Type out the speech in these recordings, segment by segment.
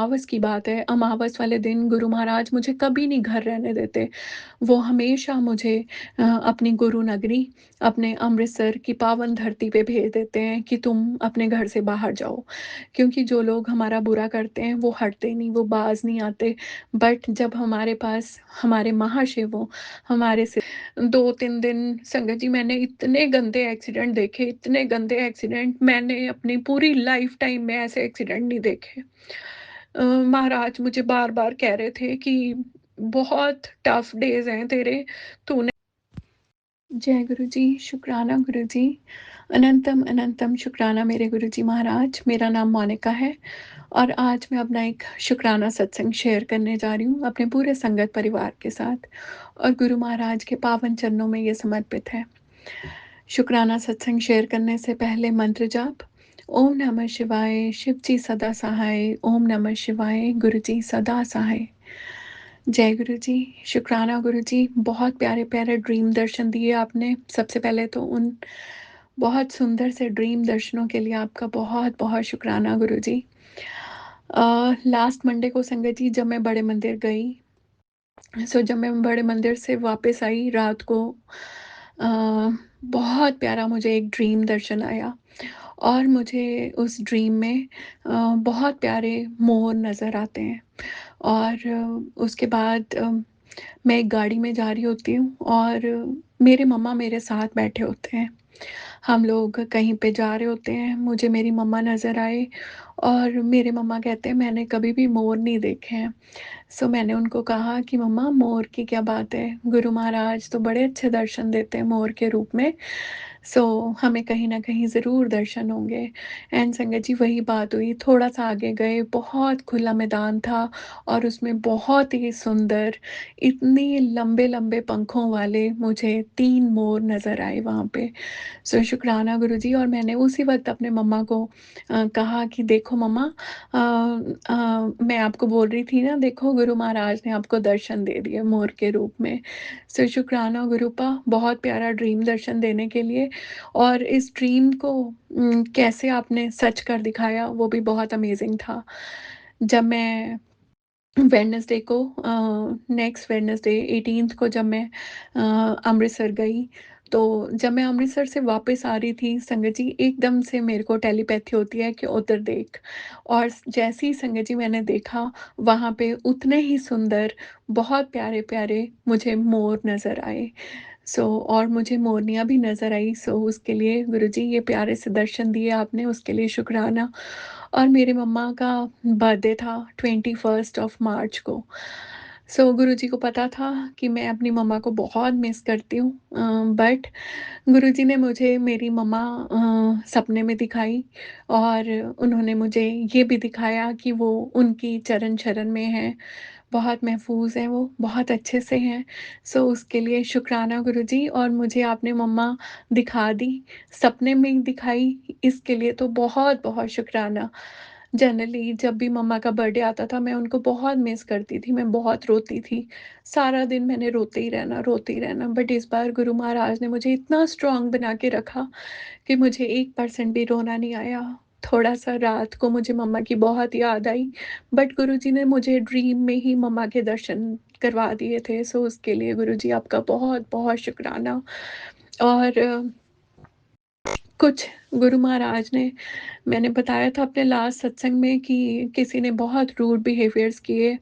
अमावस की बात है, अमावस वाले दिन गुरु महाराज मुझे कभी नहीं घर रहने देते। वो हमेशा मुझे अपनी गुरु नगरी, अपने अमृतसर की पावन धरती पे भेज देते हैं कि तुम अपने घर से बाहर जाओ। क्योंकि जो लोग हमारा बुरा करते हैं, वो हटते नहीं, वो बाज़ नहीं आते। बट जब हमारे पास हमारे महाशिवों हमारे से 2-3 दिन संगत जी मैंने इतने गंदे एक्सीडेंट देखे, इतने गंदे एक्सीडेंट मैंने अपनी पूरी लाइफ टाइम में ऐसे एक्सीडेंट नहीं देखे। महाराज मुझे बार-बार कह रहे थे कि बहुत टफ डेज़ हैं तेरे, तूने जय गुरु जी, शुक्राना गुरु जी। अनंतम अनंतम शुक्राना मेरे गुरु जी महाराज। मेरा नाम मोनिका है और आज मैं अपना एक शुक्राना सत्संग शेयर करने जा रही हूँ अपने पूरे संगत परिवार के साथ और गुरु महाराज के पावन चरणों में ये समर्पित है। शुक्राना सत्संग शेयर करने से पहले मंत्र जाप। ओम नमः शिवाय, शिव जी सदा सहाय। ओम नमः शिवाय, गुरु जी सदा सहाय। जय गुरु जी, शुक्राना गुरु जी, बहुत प्यारे-प्यारे ड्रीम दर्शन दिए आपने। सबसे पहले तो उन बहुत सुंदर से ड्रीम दर्शनों के लिए आपका बहुत-बहुत शुक्राना गुरु जी। लास्ट मंडे को संगत जी जब मैं बड़े मंदिर गई, जब मैं बड़े मंदिर से वापस आई रात को अ, बहुत प्यारा मुझे एक ड्रीम दर्शन आया और मुझे उस ड्रीम में बहुत प्यारे मोर नज़र आते हैं और उसके बाद मैं एक गाड़ी में जा रही होती हूँ और मेरे मम्मा मेरे साथ बैठे होते हैं। हम लोग कहीं पे जा रहे होते हैं, मुझे मेरी मम्मा नज़र आए और मेरे मम्मा कहते हैं मैंने कभी भी मोर नहीं देखे हैं। सो मैंने उनको कहा कि मम्मा मोर की क्या बात है? गुरु महाराज तो बड़े अच्छे दर्शन देते हैं मोर के रूप में। सो हमें कहीं न कहीं ज़रूर दर्शन होंगे। एंड संगत जी वही बात हुई, थोड़ा-सा आगे गए, बहुत खुला मैदान था और उसमें बहुत ही सुंदर, इतने लंबे-लंबे पंखों वाले मुझे 3 मोर नज़र आए वहाँ पे। सो शुक्राना गुरुजी और मैंने उसी वक़्त अपने मम्मा को कहा कि देखो मम्मा मैं आपको बोल रही थी ना देखो गुरु महाराज ने आपको दर्शन दे दिए मोर के रूप में। सो शुक्राना गुरुपा बहुत प्यारा ड्रीम दर्शन देने के लिए और इस ड्रीम को कैसे आपने सच कर दिखाया वो भी बहुत अमेज़िंग था। जब मैं वेडनेसडे को नेक्स्ट वेडनेसडे 18th को जब मैं अमृतसर गई, तो जब मैं अमृतसर से वापस आ रही थी संगत जी एकदम से मेरे को टेलीपैथी होती है कि उधर देख और जैसे ही संगत जी मैंने देखा, वहाँ पे उतने ही सुंदर, बहुत प्यारे-प्यारे मुझे मोर नज़र आए। और मुझे मोरनियाँ भी नज़र आई उसके लिए गुरुजी ये प्यारे से दर्शन दिए आपने उसके लिए शुक्राना। और मेरे मम्मा का बर्थडे था 21st ऑफ मार्च को। गुरुजी को पता था कि मैं अपनी मम्मा को बहुत मिस करती हूँ बट गुरुजी ने मुझे मेरी मम्मा सपने में दिखाई और उन्होंने मुझे ये भी दिखाया कि वो उनकी चरण शरण में हैं। बहुत महफ़ूज़ हैं वो, बहुत अच्छे से हैं। उसके लिए शुक्राना गुरुजी और मुझे आपने मम्मा दिखा दी, सपने में ही दिखाई, इसके लिए तो बहुत-बहुत शुक्राना। जनरली जब भी मम्मा का बर्थडे आता था, मैं उनको बहुत मिस करती थी, मैं बहुत रोती थी। सारा दिन मैंने रोते ही रहना, बट इस बार गुरु महाराज ने मुझे इतना स्ट्रॉन्ग बना के रखा कि मुझे 1% भी रोना नहीं आया। थोड़ा-सा रात को मुझे मम्मा की बहुत याद आई, बट गुरुजी ने मुझे ड्रीम में ही मम्मा के दर्शन करवा दिए थे, उसके लिए गुरुजी आपका बहुत-बहुत शुक्राना। और कुछ गुरु महाराज ने मैंने बताया था अपने लास्ट सत्संग में कि किसी ने बहुत रूड बिहेवियर्स किए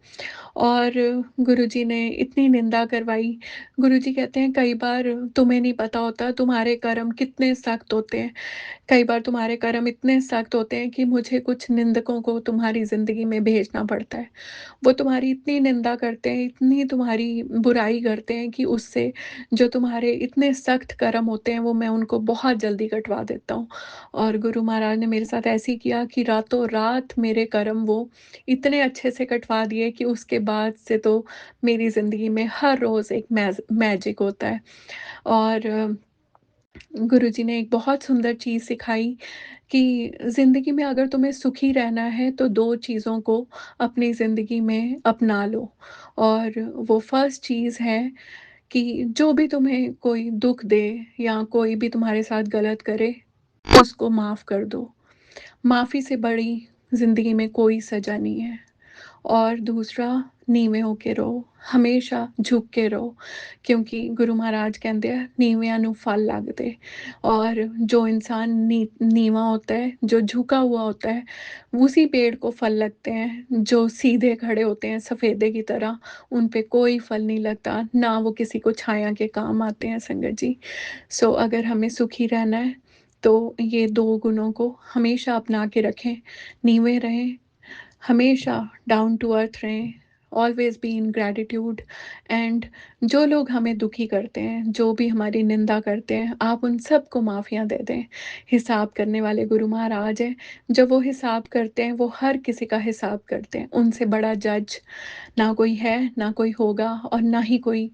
और गुरुजी ने इतनी निंदा करवाई। गुरुजी कहते हैं कई बार तुम्हें नहीं पता होता तुम्हारे कर्म कितने सख्त होते हैं। कई बार तुम्हारे कर्म इतने सख्त होते हैं कि मुझे कुछ निंदकों को तुम्हारी ज़िंदगी में भेजना पड़ता है। वो तुम्हारी इतनी निंदा करते हैं, इतनी तुम्हारी बुराई करते हैं कि उससे जो तुम्हारे इतने सख्त कर्म होते हैं, वो मैं उनको बहुत जल्दी कटवा देता हूँ। और गुरु महाराज ने मेरे साथ ऐसे ही किया कि रातों-रात मेरे कर्म वो इतने अच्छे से कटवा दिए कि उसके बाद से तो मेरी ज़िंदगी में हर रोज़ एक मैजिक होता है। और गुरुजी ने एक बहुत सुंदर चीज़ सिखाई कि ज़िंदगी में अगर तुम्हें सुखी रहना है तो 2 चीज़ों को अपनी ज़िंदगी में अपना लो और वो फर्स्ट चीज़ है कि जो भी तुम्हें कोई दुःख दे या कोई भी तुम्हारे साथ गलत करे, उसको माफ़ कर दो। माफ़ी से बड़ी ज़िंदगी में कोई सज़ा नहीं है। और दूसरा नीवें होके रहो, हमेशा झुक के रहो क्योंकि गुरु महाराज कहते हैं नीविਆਂ ਨੂੰ फल लगदे। और जो इंसान नीवा होता है, जो झुका हुआ होता है, उसी पेड़ को फल लगते हैं। जो सीधे खड़े होते हैं सफ़ेदे की तरह, उन पे कोई फल नहीं लगता, ना वो किसी को छाया के काम आते हैं संगत जी। सो अगर हमें सुखी रहना है, तो ये 2 गुणों को हमेशा अपना के रखें, नीवे रहें, हमेशा डाउन टू अर्थ रहें, always be in gratitude. And जो लोग हमें दुखी करते हैं, जो भी हमारी निंदा करते हैं, आप उन सबको माफ़ियाँ दे दें। हिसाब करने वाले गुरु महाराज हैं, जब वो हिसाब करते हैं, वो हर किसी का हिसाब करते हैं। उनसे बड़ा जज ना कोई है, ना कोई होगा और ना ही कोई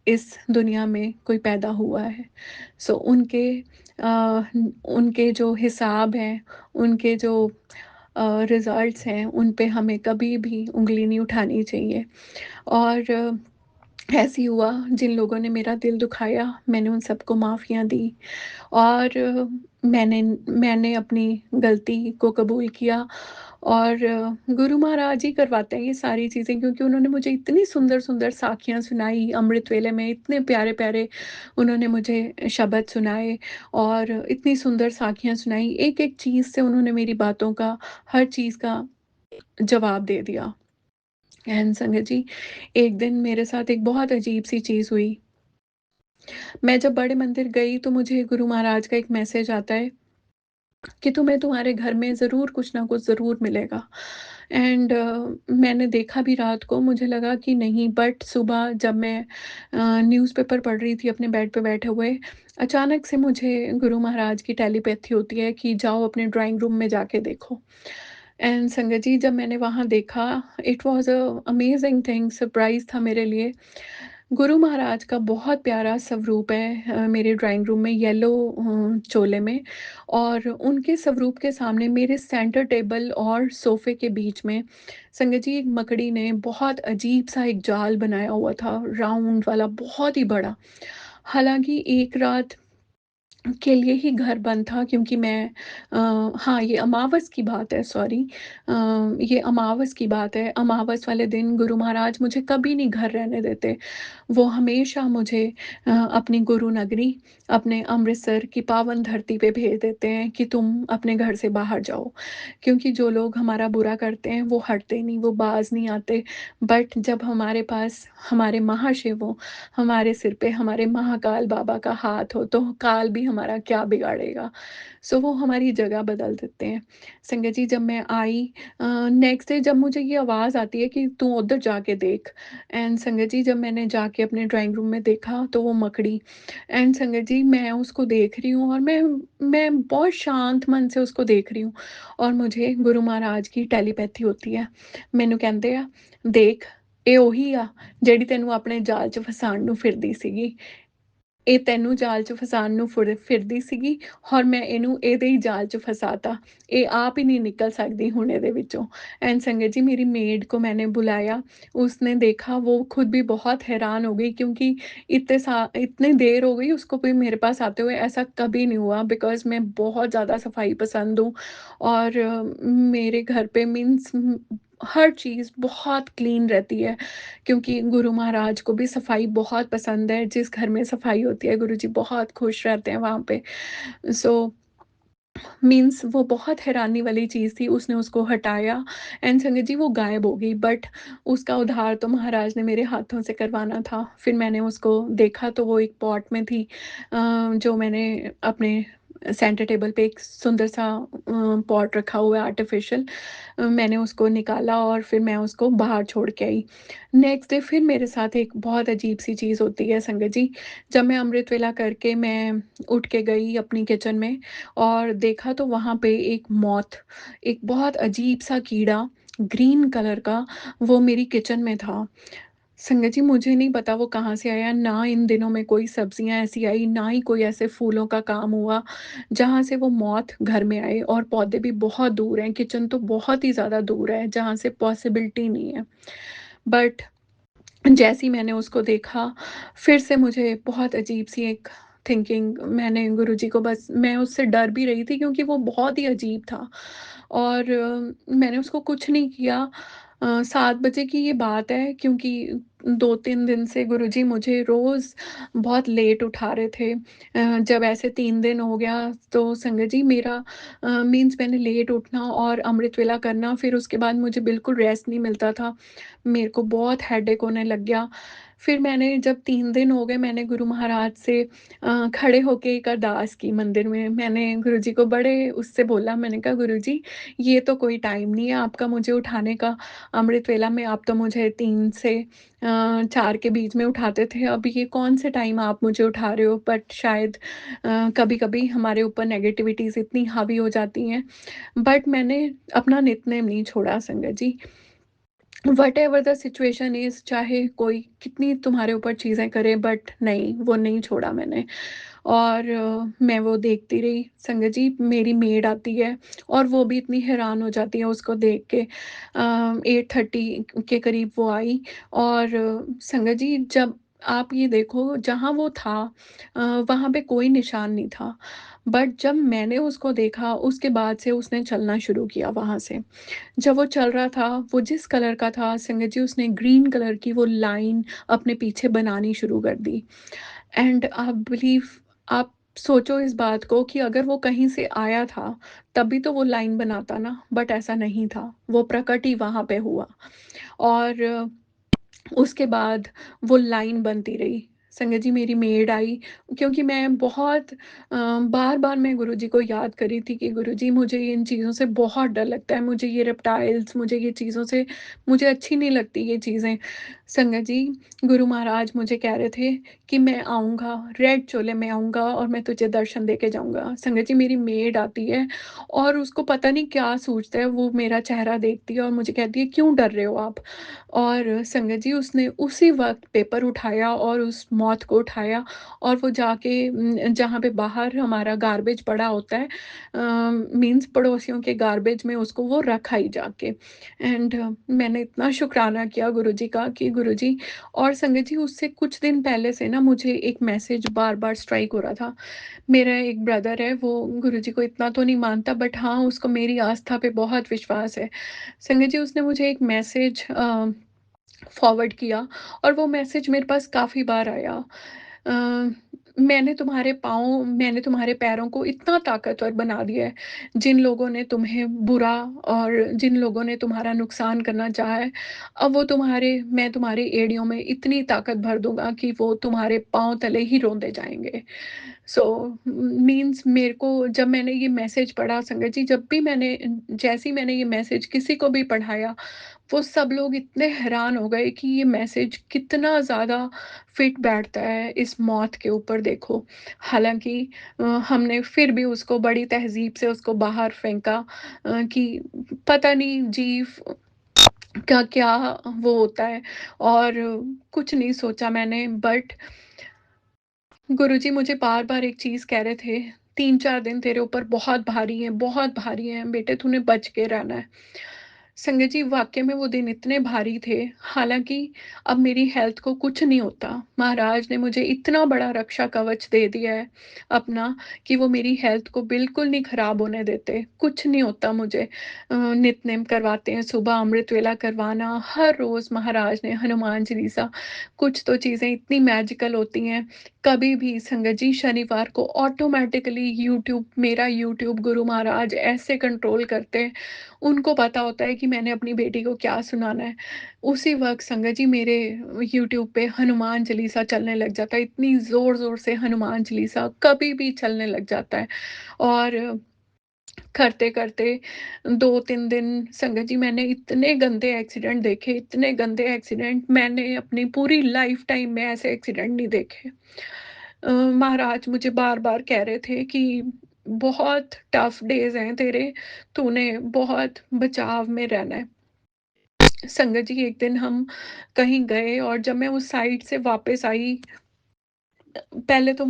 इस दुनिया में कोई पैदा हुआ है। सो उनके जो हिसाब हैं, उनके जो रिज़ल्ट्स हैं, उन पे हमें कभी भी उँगली नहीं उठानी चाहिए। और ऐसे ही हुआ, जिन लोगों ने मेरा दिल दुखाया, मैंने उन सबको माफ़ियाँ दी। और मैंने मैंने अपनी गलती को कबूल किया। और गुरु महाराज ही करवाते हैं ये सारी चीज़ें, क्योंकि उन्होंने मुझे इतनी सुंदर-सुंदर साखियाँ सुनाई अमृत वेले में, इतने प्यारे-प्यारे उन्होंने मुझे शब्द सुनाए और इतनी सुंदर साखियाँ सुनाई। एक-एक चीज़ से उन्होंने मेरी बातों का, हर चीज़ का जवाब दे दिया। एंड संगत जी, एक दिन मेरे साथ एक बहुत अजीब-सी चीज़ हुई। मैं जब बड़े मंदिर गई तो मुझे गुरु महाराज का एक मैसेज आता है कि तुम्हें तुम्हारे घर में ज़रूर कुछ ना कुछ ज़रूर मिलेगा। एंड मैंने देखा भी रात को, मुझे लगा कि नहीं, बट सुबह जब मैं न्यूज़पेपर पढ़ रही थी अपने बेड पे बैठे हुए, अचानक से मुझे गुरु महाराज की टेलीपैथी होती है कि जाओ अपने ड्राइंग रूम में जाके देखो। एंड संगत जी, जब मैंने वहाँ देखा, it was a amazing thing, surprise था मेरे लिए। गुरु महाराज का बहुत प्यारा स्वरूप है मेरे ड्राइंग रूम में, येलो चोले में। और उनके स्वरूप के सामने मेरे सेंटर टेबल और सोफ़े के बीच में संगत जी एक मकड़ी ने बहुत अजीब-सा एक जाल बनाया हुआ था, राउंड वाला, बहुत ही बड़ा। हालाँकि एक रात के लिए ही घर बंद था, क्योंकि मैं हाँ, ये अमावस की बात है, सॉरी। ये अमावस की बात है। अमावस वाले दिन गुरु महाराज मुझे कभी नहीं घर रहने देते। वो हमेशा मुझे अपनी गुरु नगरी, अपने अमृतसर की पावन धरती पे भेज देते हैं कि तुम अपने घर से बाहर जाओ। क्योंकि जो लोग हमारा बुरा करते हैं, वो हटते नहीं, वो बाज़ नहीं आते। बट जब हमारे पास हमारे महाशिव हों, हमारे सिर पे हमारे महाकाल बाबा का हाथ हो, तो काल भी हमारा क्या बिगाड़ेगा। सो वो हमारी जगह बदल देते हैं। संगत जी, जब मैं आई नेक्स्ट डे, जब मुझे ये आवाज़ आती है कि तू उधर जाके देख। एंड संगत जी, जब मैंने जाके अपने ड्राइंग रूम में देखा, तो वो मकड़ी। एंड संगत जी, मैं उसको देख रही हूँ और मैं बहुत शांत मन से उसको देख रही हूँ। और मुझे गुरु महाराज की टेलीपैथी होती है। मैनू कहते आ, देख, ਇਹ ਉਹੀ ਆ ਜਿਹੜੀ ਤੈਨੂੰ ਆਪਣੇ ਜਾਲ 'ਚ ਫਸਾਉਣ ਨੂੰ ਫਿਰਦੀ ਸੀਗੀ। ਇਹ ਤੈਨੂੰ ਜਾਲ 'ਚ ਫਸਾਉਣ ਨੂੰ ਫਿਰਦੀ ਸੀਗੀ, ਔਰ ਮੈਂ ਇਹਨੂੰ ਇਹਦੇ ਹੀ ਜਾਲ 'ਚ ਫਸਾਤਾ। ਇਹ ਆਪ ही नहीं निकल सकती ਹੁਣ ਇਹਦੇ ਵਿੱਚੋਂ। एंड संगत जी, मेरी मेड को मैंने बुलाया, उसने देखा, वो खुद भी बहुत हैरान हो गई, क्योंकि इतने देर हो गई उसको भी मेरे पास आते हुए, ऐसा कभी नहीं हुआ, बिकॉज़ मैं बहुत ज़्यादा सफाई पसंद हूँ। और मेरे घर पे मीन्स हर चीज़ बहुत क्लीन रहती है, क्योंकि गुरु महाराज को भी सफाई बहुत पसंद है। जिस घर में सफाई होती है, गुरुजी बहुत खुश रहते हैं वहाँ पे। सो मीन्स वो बहुत हैरानी वाली चीज़ थी, उसने उसको हटाया। एंड संगत जी, वो गायब हो गई, बट उसका उद्धार तो महाराज ने मेरे हाथों से करवाना था। फिर मैंने उसको देखा, तो वो एक पॉट में थी, जो मैंने अपने सेंटर टेबल पे एक सुंदर सा पॉट रखा हुआ है आर्टिफ़िशियल। मैंने उसको निकाला और फिर मैं उसको बाहर छोड़ के आई। नेक्स्ट डे फिर मेरे साथ एक बहुत अजीब-सी चीज़ होती है संगत जी। जब मैं अमृत वेला करके मैं उठ के गई अपनी किचन में और देखा, तो वहाँ पे एक मॉथ, एक बहुत अजीब-सा कीड़ा, ग्रीन कलर का, वो मेरी किचन में था। संगत जी, मुझे नहीं पता वो कहाँ से आया, ना इन दिनों में कोई सब्जियाँ ऐसी आई, ना ही कोई ऐसे फूलों का काम हुआ, जहाँ से वो मॉथ घर में आए। और पौधे भी बहुत दूर हैं, किचन तो बहुत ही ज़्यादा दूर है, जहाँ से पॉसिबिलिटी नहीं है। बट जैसे ही मैंने उसको देखा, फिर से मुझे बहुत अजीब-सी एक थिंकिंग, मैंने गुरुजी को, बस मैं उससे डर भी रही थी, क्योंकि वो बहुत ही अजीब था। और मैंने उसको कुछ नहीं किया, 7 बजे की ये बात है, क्योंकि 2-3 दिन से गुरुजी मुझे रोज़ बहुत लेट उठा रहे थे। जब ऐसे 3 दिन हो गया तो संगत जी मेरा मीन्स मैंने लेट उठना और अमृत वेला करना, फिर उसके बाद मुझे बिल्कुल रेस्ट नहीं मिलता था। मेरे को बहुत हेडेक होने लग गया। फिर मैंने जब 3 दिन हो गए, मैंने गुरु महाराज से खड़े होके एक अरदास की मंदिर में। मैंने गुरुजी को बड़े उससे बोला, मैंने कहा गुरुजी ये तो कोई टाइम नहीं है आपका मुझे उठाने का, अमृत वेला में आप तो मुझे 3 से 4 के बीच में उठाते थे, अब ये कौन से टाइम आप मुझे उठा रहे हो? बट शायद कभी-कभी हमारे ऊपर नेगेटिविटीज़ इतनी हावी हो जाती हैं। बट मैंने अपना नितनेम नहीं छोड़ा संगत जी। व्हाटएवर द सिचुएशन इज़, चाहे कोई कितनी तुम्हारे ऊपर चीज़ें करे, बट नहीं, वो नहीं छोड़ा मैंने। और मैं वो देखती रही। संगत जी मेरी मेड आती है और वो भी इतनी हैरान हो जाती है उसको देख के। 8:30 के करीब वो आई और संगत जी जब आप ये देखो जहाँ वो था अ, वहाँ पे कोई निशान नहीं था। बट जब मैंने उसको देखा उसके बाद से उसने चलना शुरू किया वहाँ से। जब वो चल रहा था, वो जिस कलर का था संगत जी उसने ग्रीन कलर की वो लाइन अपने पीछे बनानी शुरू कर दी। एंड आप बिलीव, आप सोचो इस बात को कि अगर वो कहीं से आया था, तभी तो वो लाइन बनाता ना, बट ऐसा नहीं था। वो प्रकट ही वहाँ पे हुआ और उसके बाद वो लाइन बनती रही। संगत जी मेरी मेड आई, क्योंकि मैं बहुत बार-बार मैं गुरुजी को याद कर रही थी कि गुरुजी मुझे इन चीज़ों से बहुत डर लगता है, मुझे ये रेप्टाइल्स, मुझे ये चीज़ों से मुझे अच्छी नहीं लगती ये चीज़ें। संगत जी गुरु महाराज मुझे कह रहे थे कि मैं आऊँगा, रेड चोले में आऊँगा और मैं तुझे दर्शन देके जाऊँगा। संगत जी मेरी मेड आती है और उसको पता नहीं क्या सूझता है, वो मेरा चेहरा देखती है और मुझे कहती है, "क्यों डर रहे हो आप?" और संगत जी उसने उसी वक़्त पेपर उठाया और उस मौत को उठाया और वो जाके जहाँ पे बाहर हमारा गार्बेज पड़ा होता है, मीन्स पड़ोसियों के गार्बेज में उसको वो रखा ही जाके। एंड मैंने इतना शुकराना किया गुरुजी का कि गुरुजी। और संगत जी उससे कुछ दिन पहले से ना मुझे एक मैसेज बार-बार स्ट्राइक हो रहा था। मेरा एक ब्रदर है, वो गुरुजी को इतना तो नहीं मानता, बट हाँ, उसको मेरी आस्था पे बहुत विश्वास है। संगत जी उसने मुझे एक मैसेज फॉरवर्ड किया और वो मैसेज मेरे पास काफ़ी बार आया। अ, मैंने तुम्हारे पैरों को इतना ताकतवर बना दिया है, जिन लोगों ने तुम्हें बुरा और जिन लोगों ने तुम्हारा नुकसान करना चाहा है, अब वो मैं तुम्हारी एड़ियों में इतनी ताकत भर दूँगा कि वो तुम्हारे पाँव तले ही रौंदे जाएँगे। सो मीन्स मेरे को जब मैंने ये मैसेज पढ़ा संगत जी, जैसे ही मैंने ये मैसेज किसी को भी पढ़ाया, वो सब लोग इतने हैरान हो गए कि ये मैसेज कितना ज़्यादा फिट बैठता है इस मौत के ऊपर देखो। हालाँकि हमने फिर भी उसको बड़ी तहज़ीब से उसको बाहर फेंका, कि पता नहीं जीव का क्या वो होता है, और कुछ नहीं सोचा मैंने। बट गुरुजी मुझे बार-बार एक चीज़ कह रहे थे, 3-4 दिन तेरे ऊपर बहुत भारी हैं, बेटे तूने बच के रहना है। संगत जी वाक़ई में वो दिन इतने भारी थे, हालाँकि अब मेरी हेल्थ को कुछ नहीं होता। महाराज ने मुझे इतना बड़ा रक्षा कवच दे दिया है अपना, कि वो मेरी हेल्थ को बिल्कुल नहीं ख़राब होने देते, कुछ नहीं होता मुझे। नित्य-नेम करवाते हैं, सुबह अमृत वेला करवाना, हर रोज़ महाराज ने हनुमान चालीसा, कुछ तो चीज़ें इतनी मैजिकल होती हैं। कभी भी संगत जी शनिवार को ऑटोमैटिकली मेरा यूट्यूब गुरु महाराज ऐसे कंट्रोल करते हैं, उनको पता होता है कि मैंने अपनी बेटी को क्या सुनाना है। उसी वक़्त संगत जी मेरे यूट्यूब पे हनुमान चालीसा चलने लग जाता है, इतनी ज़ोर-ज़ोर से हनुमान चालीसा कभी भी चलने लग जाता है। और करते-करते 2-3 दिन संगत जी मैंने इतने गंदे एक्सीडेंट देखे, इतने गंदे एक्सीडेंट, मैंने अपनी पूरी लाइफ़ टाइम में ऐसे एक्सीडेंट नहीं देखे। महाराज मुझे बार-बार कह रहे थे कि बहुत टफ डेज़ हैं तेरे, तूने बहुत बचाव में रहना है। संगत जी एक दिन हम कहीं गए और जब मैं उस साइड से वापस आई, पहले तो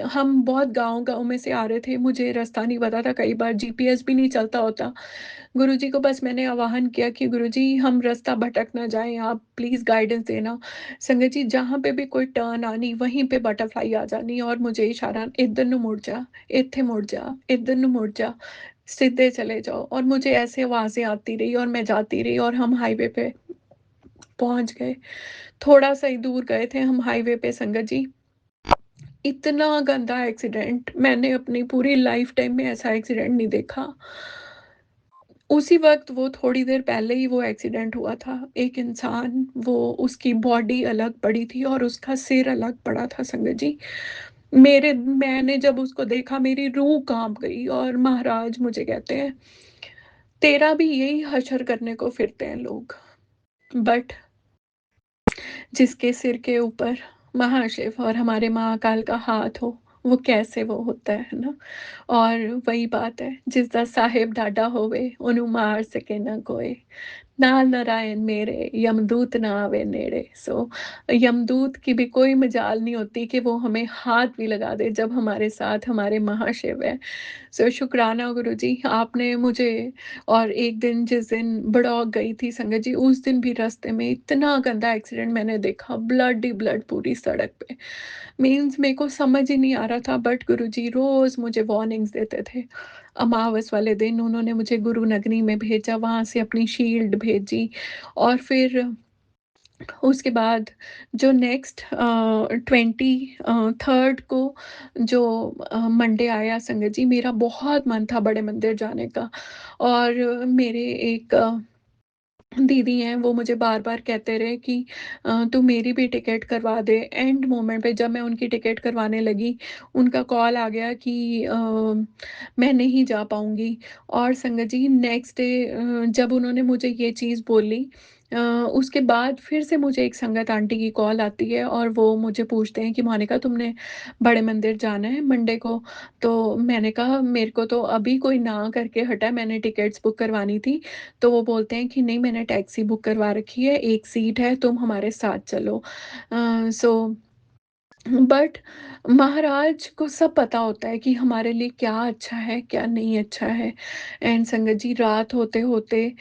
हम बहुत गाँव-गाँव में से आ रहे थे, मुझे रास्ता नहीं पता था, कई बार जीपीएस भी नहीं चलता होता। गुरुजी को बस मैंने आह्वान किया कि गुरुजी हम रास्ता भटक ना जाएँ, आप प्लीज़ गाइडेंस देना। संगत जी जहाँ पे भी कोई टर्न आनी, वहीं पे बटरफ्लाई आ जानी और मुझे इशारा, इधर ਨੂੰ ਮੁੜ ਜਾ, ਇੱਥੇ ਮੁੜ ਜਾ, इधर ਨੂੰ मुड़ जा। सीधे चले जाओ। और मुझे ऐसे आवाज़ें आती रही और मैं जाती रही और हम हाईवे पे पहुँच गए। थोड़ा-सा ही दूर गए थे हम हाईवे पे संगत जी, इतना गंदा एक्सीडेंट मैंने अपनी पूरी लाइफ़ टाइम में ऐसा एक्सीडेंट नहीं देखा। उसी वक़्त वो थोड़ी देर पहले ही वो एक्सीडेंट हुआ था। एक इंसान वो उसकी बॉडी अलग पड़ी थी और उसका सिर अलग पड़ा था संगत जी। मैंने जब उसको देखा मेरी रूह काँप गई और महाराज मुझे कहते हैं, "तेरा भी यही हशर करने को फिरते हैं लोग।" बट जिसके सिर के ऊपर महाशिव और हमारे महाकाल का हाथ हो, वो कैसे वो होता है ना? और वही बात है, "जिसदा साहिब डाढ़ा होवे, ओनू मार सके ना कोई।" नाल नारायण मेरे, यमदूत ना आवे नेड़े। सो यमदूत की भी कोई मजाल नहीं होती कि वो हमें हाथ भी लगा दे जब हमारे साथ हमारे महाशिव हैं। सो शुक्राना गुरुजी, आपने मुझे। और एक दिन जिस दिन बड़ौग गई थी संगत जी, उस दिन भी रास्ते में इतना गंदा एक्सीडेंट मैंने देखा, ब्लड ही ब्लड पूरी सड़क पे। मीन्स मेरे को समझ ही नहीं आ रहा था, बट गुरुजी रोज़ मुझे वार्निंग्स देते थे। अमावस वाले दिन उन्होंने मुझे गुरु नगरी में भेजा, वहाँ से अपनी शील्ड भेजी और फिर उसके बाद जो नेक्स्ट 23rd को जो मंडे आया संगत जी, मेरा बहुत मन था बड़े मंदिर जाने का। और मेरे एक दीदी हैं, वो मुझे बार-बार कहते रहे कि "तू मेरी भी टिकट करवा दे।" एंड मोमेंट पे जब मैं उनकी टिकट करवाने लगी, उनका कॉल आ गया कि मैं नहीं जा पाऊँगी। और संगत जी नेक्स्ट डे जब उन्होंने मुझे ये चीज़ बोली, अ, उसके बाद फिर से मुझे एक संगत आंटी की कॉल आती है और वो मुझे पूछते हैं कि मोनिका, तुमने बड़े मंदिर जाना है मंडे को? तो मैंने कहा मेरे को तो अभी कोई ना करके हटा है, मैंने टिकट्स बुक करवानी थी। तो वो बोलते हैं कि नहीं, मैंने टैक्सी बुक करवा रखी है, एक सीट है, तुम हमारे साथ चलो। सो बट महाराज को सब पता होता है कि हमारे लिए क्या अच्छा है, क्या नहीं अच्छा है। एंड संगत जी रात होते-होते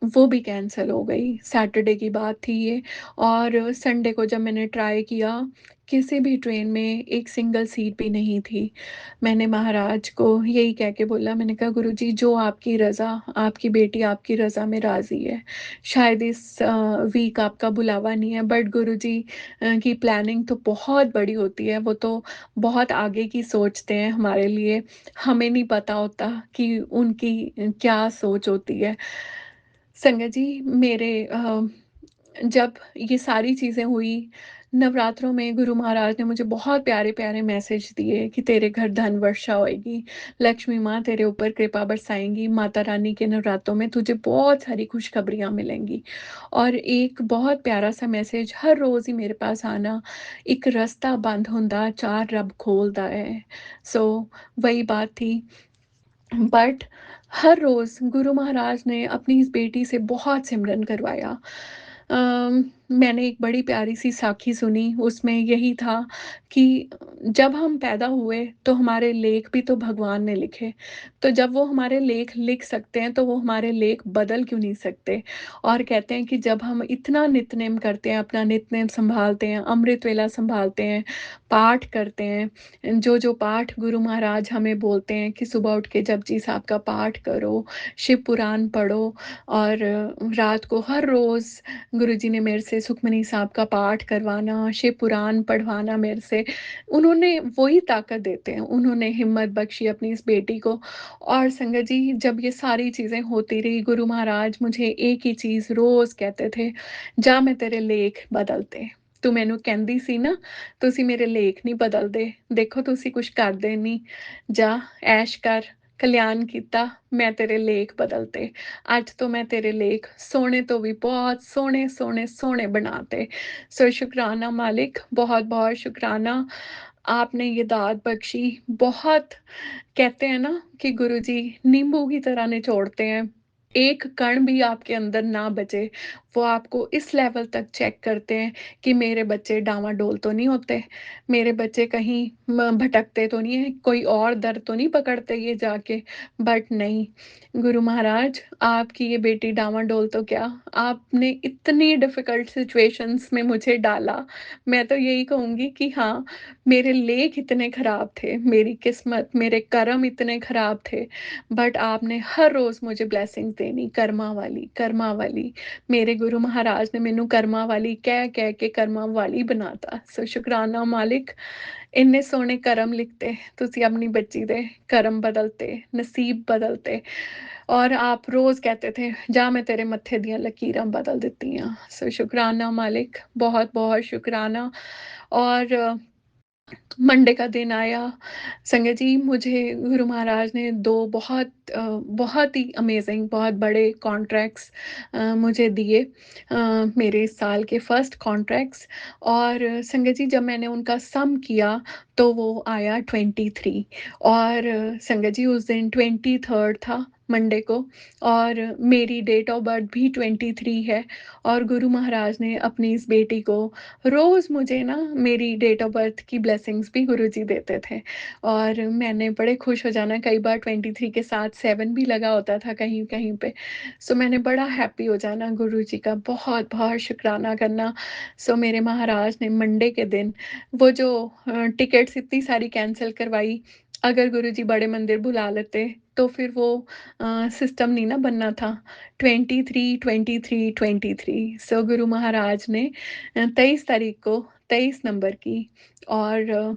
वो भी कैंसल हो गई। सैटरडे की बात थी ये। और संडे को जब मैंने ट्राई किया, किसी भी ट्रेन में एक सिंगल सीट भी नहीं थी। मैंने महाराज को यही कह के बोला, मैंने कहा गुरुजी जो आपकी रज़ा, आपकी बेटी आपकी रज़ा में राज़ी है। शायद इस वीक आपका बुलावा नहीं है, बट गुरुजी की प्लानिंग तो बहुत बड़ी होती है, वो तो बहुत आगे की सोचते हैं हमारे लिए, हमें नहीं पता होता कि उनकी क्या सोच होती है। संगत जी मेरे जब ये सारी चीज़ें हुई, नवरात्रों में गुरु महाराज ने मुझे बहुत प्यारे-प्यारे मैसेज दिए कि तेरे घर धन वर्षा होएगी, लक्ष्मी माँ तेरे ऊपर कृपा बरसाएँगी, माता रानी के नवरात्रों में तुझे बहुत सारी खुशखबरियाँ मिलेंगी। और एक बहुत प्यारा-सा मैसेज हर रोज़ ही मेरे पास आना, "एक रास्ता बंद हुंदा, चार रब खोलदा है।" सो वही बात थी। बट हर रोज़ गुरु महाराज ने अपनी इस बेटी से बहुत सिमरन करवाया। मैंने एक बड़ी प्यारी-सी साखी सुनी, उसमें यही था कि जब हम पैदा हुए, तो हमारे लेख भी तो भगवान ने लिखे। तो जब वो हमारे लेख लिख सकते हैं, तो वो हमारे लेख बदल क्यों नहीं सकते? और कहते हैं कि जब हम इतना नित्य-नेम करते हैं, अपना नित्य-नेम सँभालते हैं, अमृत वेला सँभालते हैं, पाठ करते हैं, जो-जो पाठ गुरु महाराज हमें बोलते हैं कि सुबह उठ के जपजी साहब का पाठ करो, शिव पुराण पढ़ो। और रात को हर रोज़ गुरुजी ने मेरे से सुखमनी साहब का पाठ करवाना, शिव पुराण पढ़वाना मेरे से। उन्होंने वही ताकत देते हैं, उन्होंने हिम्मत बख्शी अपनी इस बेटी को। और संगत जी जब ये सारी चीज़ें होती रही, गुरु महाराज मुझे एक ही चीज़ रोज़ कहते थे, "जा मैं तेरे लेख बदलते। ਤੂੰ ਮੈਨੂੰ ਕਹਿੰਦੀ ਸੀ ਨਾ, ਤੁਸੀਂ ਮੇਰੇ ਲੇਖ ਨਹੀਂ ਬਦਲਦੇ। ਦੇਖੋ ਤੁਸੀਂ ਕੁਛ ਕਰਦੇ ਨਹੀਂ। ਜਾ ਐਸ਼ ਕਰ, ਕਲਿਆਣ ਕੀਤਾ, ਮੈਂ ਤੇਰੇ ਲੇਖ ਬਦਲਤੇ। ਅੱਜ ਤੋਂ मैं तेरे लेख सोने तो भी बहुत सोने, सोने, सोने बनाते।" सो शुक्राना मालिक, बहुत-बहुत शुक्राना। आपने ये दात बख्शी। बहुत कहते हैं ना कि गुरुजी नींबू की तरह निचोड़ते हैं। एक कण भी आपके अंदर ना बचे। वो आपको इस लेवल तक चेक करते हैं कि मेरे बच्चे डामाडोल तो नहीं होते, मेरे बच्चे कहीं भटकते तो नहीं हैं, कोई और दर तो नहीं पकड़ते ये जाके। बट नहीं, गुरु महाराज, आपकी ये बेटी डामाडोल तो क्या, आपने इतनी डिफ़िकल्ट सिचुएशंस में मुझे डाला। मैं तो यही कहूँगी कि हाँ, मेरे लेख इतने ख़राब थे, मेरी किस्मत, मेरे कर्म इतने ख़राब थे, बट आपने हर रोज़ मुझे ब्लेसिंग्स देनी, कर्मा वाली। मेरे गुरु महाराज ने मैनू कर्मा वाली कह के कर्मा वाली बनाता। सो शुकराना मालिक, ਇੰਨੇ ਸੋਹਣੇ ਕਰਮ ਲਿਖਤੇ ਤੁਸੀਂ ਆਪਣੀ ਬੱਚੀ ਦੇ ਕਰਮ ਬਦਲਤੇ, ਨਸੀਬ ਬਦਲਤੇ। और आप रोज़ कहते थे, जा मैं तेरे मत्थे दियाँ लकीरां बदल दित्तियां। सो शुकराना मालिक, बहुत-बहुत शुकराना। और मंडे का दिन आया, संगत जी, मुझे गुरु महाराज ने 2 बहुत ही अमेज़िंग, बहुत बड़े कॉन्ट्रैक्ट्स मुझे दिए, मेरे इस साल के फर्स्ट कॉन्ट्रैक्ट्स। और संगत जी, जब मैंने उनका सम किया, तो वो आया 23। और संगत जी, उस दिन 23rd था, मंडे को, और मेरी डेट ऑफ बर्थ भी 23 है। और गुरु महाराज ने अपनी इस बेटी को, रोज़ मुझे ना मेरी डेट ऑफ बर्थ की ब्लेसिंग्स भी गुरुजी देते थे। और मैंने बड़े खुश हो जाना, कई बार 23 के साथ 7 भी लगा होता था कहीं-कहीं पे। सो मैंने बड़ा हैप्पी हो जाना, गुरुजी का बहुत-बहुत शुकराना करना। सो मेरे महाराज ने मंडे के दिन वो जो टिकट्स इतनी सारी कैंसल करवाई, अगर गुरुजी बड़े मंदिर बुला लेते, तो फिर वो सिस्टम नहीं ना बनना था। 23, 23, 23, सो गुरु महाराज ने 23 तारीख को 23 नंबर की, और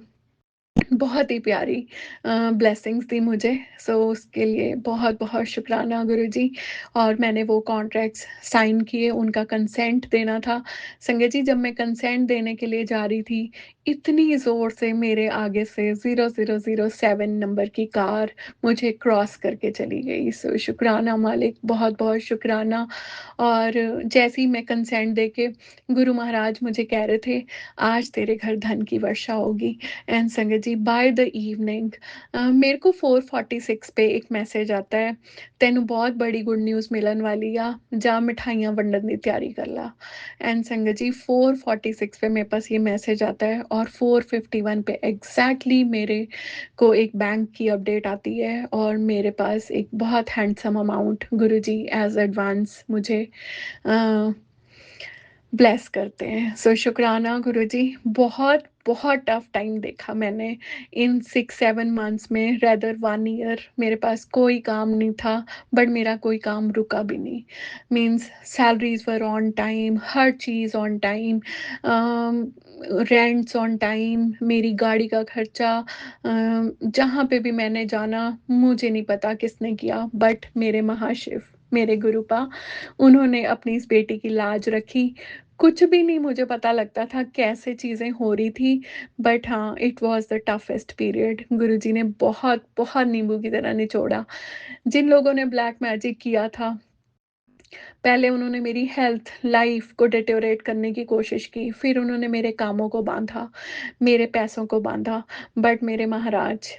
बहुत ही प्यारी ब्लेसिंग्स दी मुझे। सो उसके लिए बहुत-बहुत शुकराना गुरुजी। और मैंने वो कॉन्ट्रैक्ट्स साइन किए, उनका कंसेंट देना था। संगत जी, जब मैं कंसेंट देने के लिए जा रही थी, इतनी ज़ोर से मेरे आगे से 0007 नंबर की कार मुझे क्रॉस करके चली गई। सो शुकराना मालिक, बहुत-बहुत शुकराना। और जैसे ही मैं कंसेंट देके, गुरु महाराज मुझे कह रहे थे, आज तेरे घर धन की वर्षा होगी। एंड संगत जी, बाय द इवनिंग मेरे को 4:46 पे एक मैसेज आता है, ਤੈਨੂੰ ਬਹੁਤ बड़ी गुड न्यूज़ मिलन वाली आ, जा मिठाइयाँ वंडन ਦੀ ਤਿਆਰੀ कर ला। एंड संगत जी, 4:46 पे मेरे पास ये मैसेज आता है, और 4:51 पे एग्जैक्टली मेरे को एक बैंक की अपडेट आती है, और मेरे पास एक बहुत हैंडसम अमाउंट गुरुजी एज एडवांस मुझे अ, ब्लेस करते हैं। सो शुकराना गुरुजी। बहुत बहुत टफ टाइम देखा मैंने इन 6-7 मंथ्स में, रेदर 1 ईयर मेरे पास कोई काम नहीं था, बट मेरा कोई काम रुका भी नहीं। Means salaries were on time, her cheese on time, rents on time, मेरी गाड़ी का खर्चा, जहाँ पे भी मैंने जाना, मुझे नहीं पता किसने किया, बट मेरे महाशिव, मेरे गुरुपा, उन्होंने अपनी इस बेटी की लाज रखी। कुछ भी नहीं मुझे पता लगता था कैसे चीज़ें हो रही थी, बट हाँ, it was the toughest period. Guruji ने बहुत, बहुत नींबू की तरह निचोड़ा। जिन लोगों ने ब्लैक मैजिक किया था, पहले उन्होंने मेरी हेल्थ, लाइफ़ को डिटेरियोरेट करने की कोशिश की, फिर उन्होंने मेरे कामों को बाँधा, मेरे पैसों को बाँधा, बट मेरे महाराज,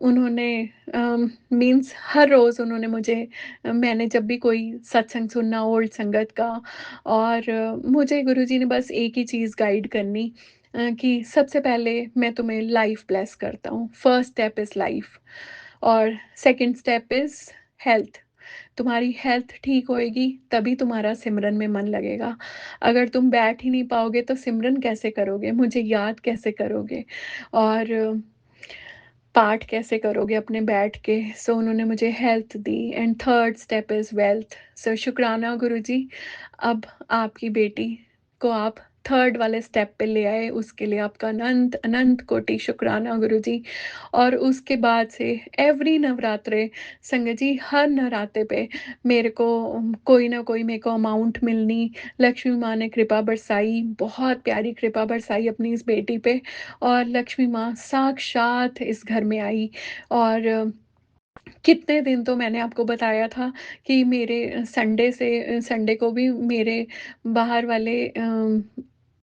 उन्होंने मीन्स हर रोज़ उन्होंने मुझे, मैंने जब भी कोई सत्संग सुनना ओल्ड संगत का, और मुझे गुरुजी ने बस एक ही चीज़ गाइड करनी, कि सबसे पहले मैं तुम्हें लाइफ़ ब्लेस करता हूँ। फर्स्ट स्टेप इज़ लाइफ़, और सेकंड स्टेप इज़ हेल्थ। तुम्हारी हेल्थ ठीक होएगी, तभी तुम्हारा सिमरन में मन लगेगा। अगर तुम बैठ ही नहीं पाओगे, तो सिमरन कैसे करोगे? मुझे याद कैसे करोगे? और पाठ कैसे करोगे अपने बैठ के? सो उन्होंने मुझे हेल्थ दी, and third step is wealth. So शुकराना गुरुजी, अब आपकी बेटी को आप थर्ड वाले स्टेप पे ले आए, उसके लिए आपका अनंत अनंत कोटि शुक्राना गुरुजी। और उसके बाद से एवरी नवरात्रे, संगत जी, हर नवरात्रे पे मेरे को कोई ना कोई मेरे को अमाउंट मिलनी। लक्ष्मी माँ ने कृपा बरसाई, बहुत प्यारी कृपा बरसाई अपनी इस बेटी पे, और लक्ष्मी माँ साक्षात इस घर में आई। और कितने दिन तो मैंने आपको बताया था कि मेरे संडे को भी मेरे बाहर वाले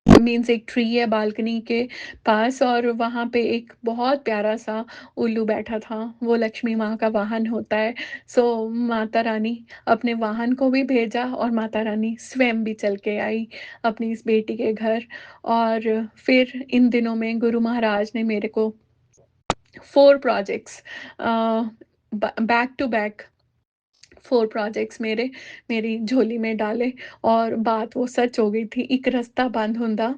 मीन्स एक ट्री है बालकनी के पास और वहाँ पे एक बहुत प्यारा-सा उल्लू बैठा था, वो लक्ष्मी माँ का वाहन होता है। सो माता रानी अपने वाहन को भी भेजा और माता रानी स्वयं भी चल के आई अपनी इस बेटी के घर। और फिर इन दिनों में गुरु महाराज ने मेरे को 4 प्रोजेक्ट्स अ, ब बैक टू बैक 4 प्रोजेक्ट्स मेरी झोली में डाले और बात वो सच हो गई थी, "इक रस्ता बंद हुंदा,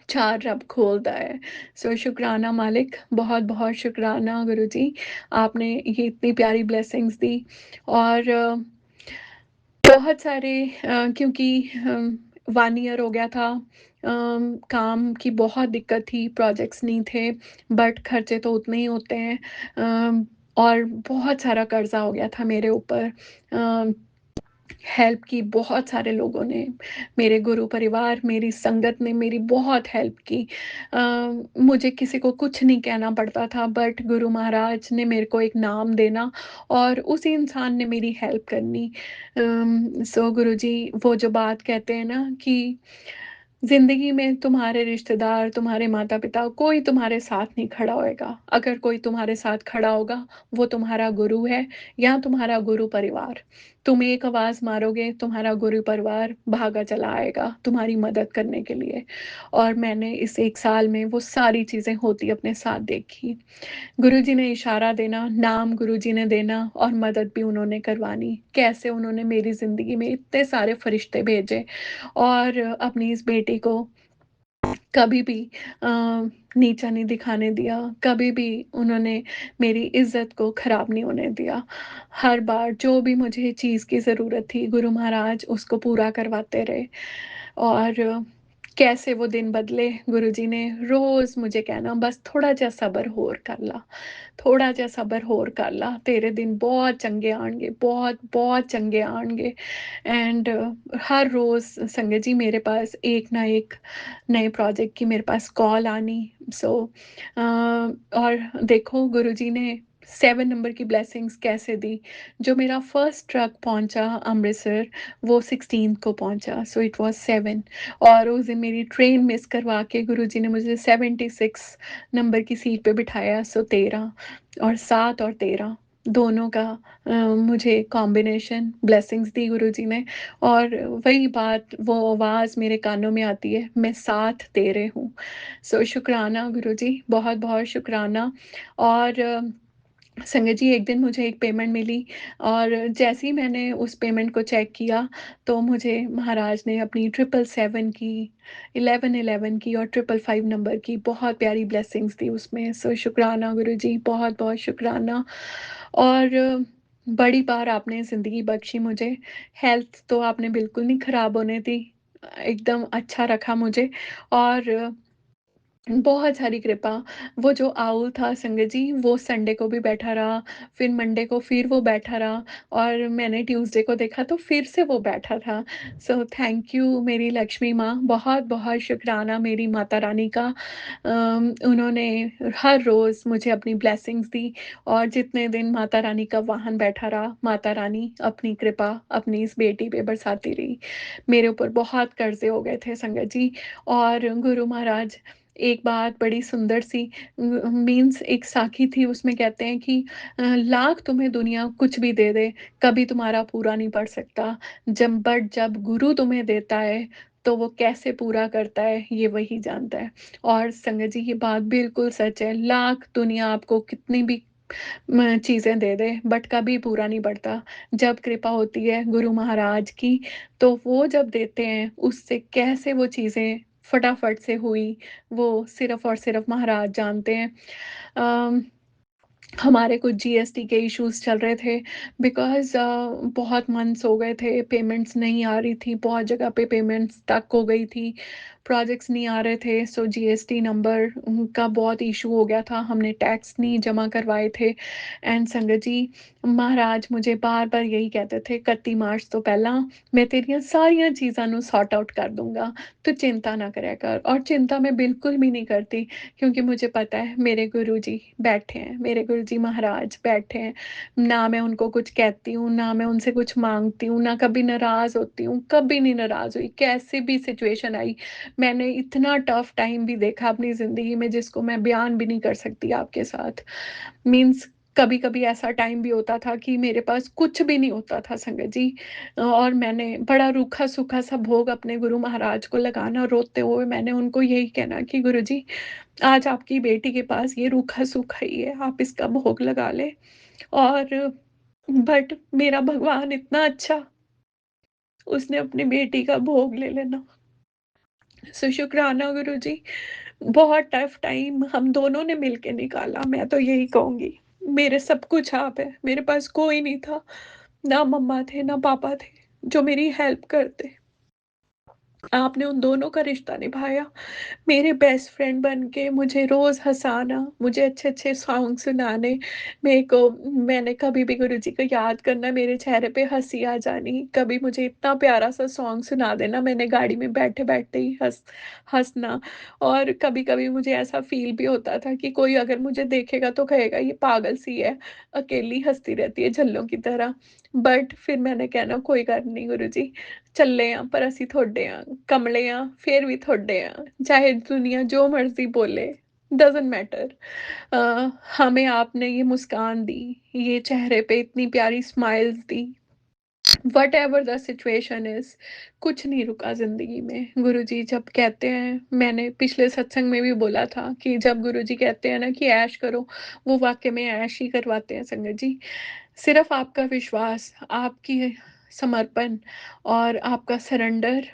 4 रब खोलदा है।" सो शुकराना मालिक, बहुत-बहुत शुकराना गुरुजी, आपने ये इतनी प्यारी ब्लेसिंग्स दी। और बहुत सारे क्योंकि 1 ईयर हो गया था, काम की बहुत दिक्कत थी, प्रोजेक्ट्स नहीं थे, बट खर्चे तो उतने ही होते हैं। और बहुत सारा कर्ज़ा हो गया था मेरे ऊपर। अ, हेल्प की बहुत सारे लोगों ने, मेरे गुरु परिवार, मेरी संगत ने मेरी बहुत हेल्प की। अ, मुझे किसी को कुछ नहीं कहना पड़ता था, बट गुरु महाराज ने मेरे को एक नाम देना और उसी इंसान ने मेरी हेल्प करनी। सो गुरुजी, वो जो बात कहते हैं ना कि ज़िंदगी में तुम्हारे रिश्तेदार, तुम्हारे माता-पिता, कोई तुम्हारे साथ नहीं खड़ा होएगा। अगर कोई तुम्हारे साथ खड़ा होगा, वो तुम्हारा गुरु है या तुम्हारा गुरु परिवार। तुम एक आवाज़ मारोगे, तुम्हारा गुरु परिवार भागा चला आएगा तुम्हारी मदद करने के लिए। और मैंने इस 1 साल में वो सारी चीज़ें होती अपने साथ देखी। गुरुजी ने इशारा देना, नाम गुरुजी ने देना और मदद भी उन्होंने करवानी। कैसे उन्होंने मेरी ज़िंदगी में इतने सारे फरिश्ते भेजे और अपनी इस बेटी को कभी भी अ, नीचा नहीं दिखाने दिया, कभी भी उन्होंने मेरी इज़्ज़त को खराब नहीं होने दिया। हर बार जो भी मुझे चीज़ की ज़रूरत थी, गुरु महाराज उसको पूरा करवाते रहे। और कैसे वो दिन बदले, गुरुजी ने रोज़ मुझे कहना, "बस थोड़ा जिहा सब्र होर कर ला, थोड़ा जिहा सब्र होर कर ला, तेरे दिन बहुत चंगे आਣगे, बहुत-बहुत चंगे आਣगे।" एंड हर रोज़ संगत जी मेरे पास एक ना एक नए प्रोजेक्ट की मेरे पास कॉल आनी। सो और देखो गुरुजी ने 7 नंबर की ब्लेसिंग्स कैसे दी। जो मेरा फर्स्ट ट्रक पहुँचा अमृतसर, वो 16th को पहुँचा, सो इट वाज़ 7। और उस दिन मेरी ट्रेन मिस करवा के गुरुजी ने मुझे 76 नंबर की सीट पे बिठाया, सो 13 और 7 और 13 दोनों का मुझे कॉम्बिनेशन ब्लेसिंग्स दी गुरुजी ने। और वही बात, वो आवाज़ मेरे कानों में आती है, मैं साथ तेरे हूँ। सो शुकराना गुरुजी, बहुत-बहुत शुकराना। और संगत जी, एक दिन मुझे एक पेमेंट मिली और जैसे ही मैंने उस पेमेंट को चेक किया, तो मुझे महाराज ने अपनी 777 की, 1111 की और 555 नंबर की बहुत प्यारी ब्लेसिंग्स दी उसमें। सो शुकराना गुरुजी, बहुत-बहुत शुकराना। और बड़ी बार आपने ज़िंदगी बख्शी मुझे, हेल्थ तो आपने बिल्कुल नहीं खराब होने दी, एकदम अच्छा रखा मुझे। और बहुत सारी कृपा। वो जो आउल था संगत जी, वो संडे को भी बैठा रहा, फिर मंडे को फिर वो बैठा रहा और मैंने ट्यूसडे को देखा तो फिर से वो बैठा था। सो थैंक यू मेरी लक्ष्मी माँ, बहुत-बहुत शुकराना मेरी माता रानी का। उन्होंने हर रोज़ मुझे अपनी ब्लेसिंग्स दी और जितने दिन माता रानी का वाहन बैठा रहा, माता रानी अपनी कृपा अपनी इस बेटी पे बरसाती रही। मेरे ऊपर बहुत कर्ज़े हो गए थे संगत जी। और गुरु महाराज, एक बात बड़ी सुंदर सी मीन्स एक साखी थी, उसमें कहते हैं कि लाख तुम्हें दुनिया कुछ भी दे दे, कभी तुम्हारा पूरा नहीं पड़ सकता। जब गुरु तुम्हें देता है, तो वो कैसे पूरा करता है, ये वही जानता है। और संगत जी, ये बात बिल्कुल सच है, लाख दुनिया आपको कितनी भी चीज़ें दे दे, बट कभी पूरा नहीं पड़ता। जब कृपा होती है गुरु महाराज की, तो वो जब देते हैं, उससे कैसे वो चीज़ें फटाफट से हुई, वो सिर्फ़ और सिर्फ़ महाराज जानते हैं। अम हमारे कुछ जीएसटी के इश्यूज़ चल रहे थे बिकॉज़ बहुत मंथ्स हो गए थे, पेमेंट्स नहीं आ रही थी, बहुत जगह पे पेमेंट्स स्टक हो गई थी, प्रोजेक्ट्स नहीं आ रहे थे, सो जीएसटी नंबर का बहुत इश्यू हो गया था, हमने टैक्स नहीं जमा करवाए थे। एंड संगत जी, महाराज मुझे बार-बार यही कहते थे, "31 मार्च तो पहला मैं तेरियां सारियां चीज़ां ਨੂੰ सॉर्ट आउट कर दूँगा, तू चिंता ना करया कर।" और चिंता मैं बिल्कुल भी नहीं करती क्योंकि मुझे पता है मेरे गुरुजी बैठे हैं, मेरे गुरुजी जी महाराज बैठे हैं। ना मैं उनको कुछ कहती हूँ, ना मैं उनसे कुछ माँगती हूँ, ना कभी नाराज़ होती हूँ, कभी नहीं नाराज़ हुई। कैसी भी सिचुएशन आई, मैंने इतना टफ़ टाइम भी देखा अपनी ज़िंदगी में जिसको मैं बयान भी नहीं कर सकती आपके साथ। मीन्स कभी-कभी ऐसा टाइम भी होता था कि मेरे पास कुछ भी नहीं होता था संगत जी, और मैंने बड़ा रूखा-सूखा सा भोग अपने गुरु महाराज को लगाना, रोते हुए मैंने उनको यही कहना कि गुरुजी, आज आपकी बेटी के पास ये रूखा-सूखा ही है, आप इसका भोग लगा लें। और बट मेरा भगवान इतना अच्छा, उसने अपनी बेटी का भोग ले लेना। सो शुक्राना गुरुजी, बहुत टफ टाइम हम दोनों ने मिलके निकाला, मैं तो यही कहूँगी। मेरे सब कुछ आप हैं, मेरे पास कोई नहीं था, ना मम्मा थे, ना पापा थे, जो मेरी हेल्प करते। आपने उन दोनों का रिश्ता निभाया, मेरे बेस्ट फ्रेंड बन के मुझे रोज़ हँसाना, मुझे अच्छे-अच्छे सॉन्ग सुनाने, मेरे को मैंने कभी भी गुरुजी को याद करना, मेरे चेहरे पे हँसी आ जानी, कभी मुझे इतना प्यारा-सा सॉन्ग सुना देना, मैंने गाड़ी में बैठे-बैठे ही हँसना। और कभी-कभी मुझे ऐसा फ़ील भी होता था कि कोई अगर मुझे देखेगा तो कहेगा ये पागल-सी है, अकेली हँसती रहती है झल्लों की तरह। बट फिर मैंने कहना कोई गल्ल नहीं गुरुजी, ਚੱਲੇ ਆਂ ਪਰ ਅਸੀਂ ਤੁਹਾਡੇ ਆਂ, ਕਮਲੇ ਆਂ ਫਿਰ ਵੀ ਤੁਹਾਡੇ ਆਂ, चाहे दुनिया जो मर्ज़ी बोले, डज़न्ट मैटर। हमें आपने ये मुस्कान दी, ये चेहरे पे इतनी प्यारी smiles the, whatever the situation is, कुछ नहीं रुका ज़िंदगी में। गुरुजी जब कहते हैं, मैंने पिछले सत्संग में भी बोला था कि जब गुरुजी कहते हैं ना कि ऐश करो, वो वाक़ई में ऐश ही करवाते हैं संगत जी। सिर्फ़ आपका विश्वास, आपकी समर्पण और आपका सरेंडर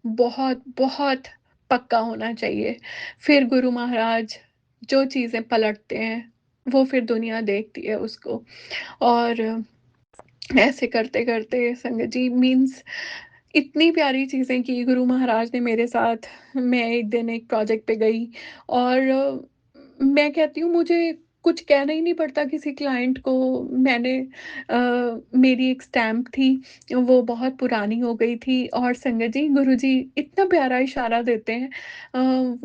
बहुत-बहुत पक्का होना चाहिए। फिर गुरु महाराज जो चीज़ें पलटते हैं, वो फिर दुनिया देखती है उसको। और ऐसे करते-करते संगत जी मीन्स इतनी प्यारी चीज़ें की गुरु महाराज ने मेरे साथ। मैं एक दिन एक प्रोजेक्ट पे गई और मैं कहती हूँ मुझे कुछ कहना ही नहीं पड़ता किसी क्लाइंट को। मैंने मेरी एक स्टैम्प थी, वो बहुत पुरानी हो गई थी और संगत जी गुरुजी इतना प्यारा इशारा देते हैं।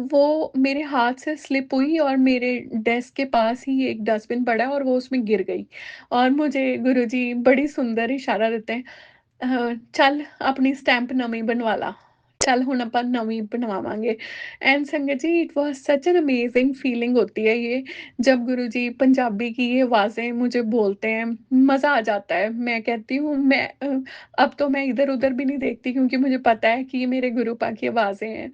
वो मेरे हाथ से स्लिप हुई और मेरे डेस्क के पास ही एक डस्टबिन पड़ा और वो उसमें गिर गई। और मुझे गुरुजी बड़ी सुंदर इशारा देते हैं, ਚੱਲ ਆਪਣੀ ਸਟੈਂਪ ਨਵੀਂ ਬਣਵਾ ਲਾ, ਚੱਲ ਹੁਣ ਆਪਾਂ नवी बनवाएँगे। एंड संगत ji it was such an amazing feeling होती है ये, जब गुरुजी पंजाबी की ये आवाज़ें मुझे बोलते हैं, मज़ा आ जाता है। मैं कहती हूँ अब तो मैं इधर-उधर भी नहीं देखती क्योंकि मुझे पता है कि ये मेरे गुरुपा की आवाज़ें हैं।